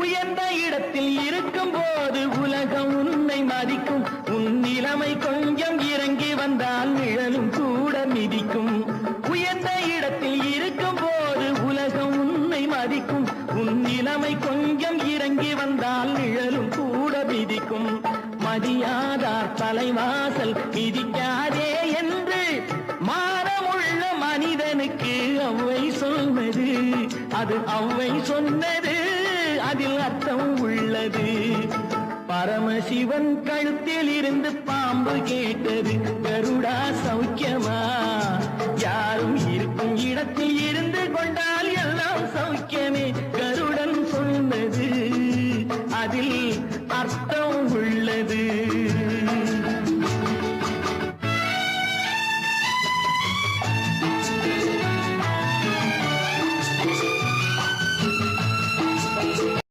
உயர்ந்த இடத்தில் இருக்கும் போது உலகம் உன்னை மதிக்கும். உன் நிலைமை கொஞ்சம் இறங்கி வந்தால் நிழலும் கூட மிதிக்கும். உயர்ந்த இடத்தில் இருக்கும் போது உலகம் உன்னை மதிக்கும். உன் நிலைமை கொஞ்சம் இறங்கி வந்தால் நிழலும் கூட மிதிக்கும். மதியாதார் தலைவாசல் மிதிக்காதே என்று மானமுள்ள மனிதனுக்கு அவ்வை சொன்னது. அது அவ்வை சொன்னது, அதில் அர்த்தம் உள்ளது. பரமசிவன் கழுத்தில் இருந்து பாம்பு கேட்டது, கருடா சௌக்கியமா? யாரும் இருக்கும் இடத்தில் இருந்து கொண்டால் எல்லாம் சௌக்கியமே.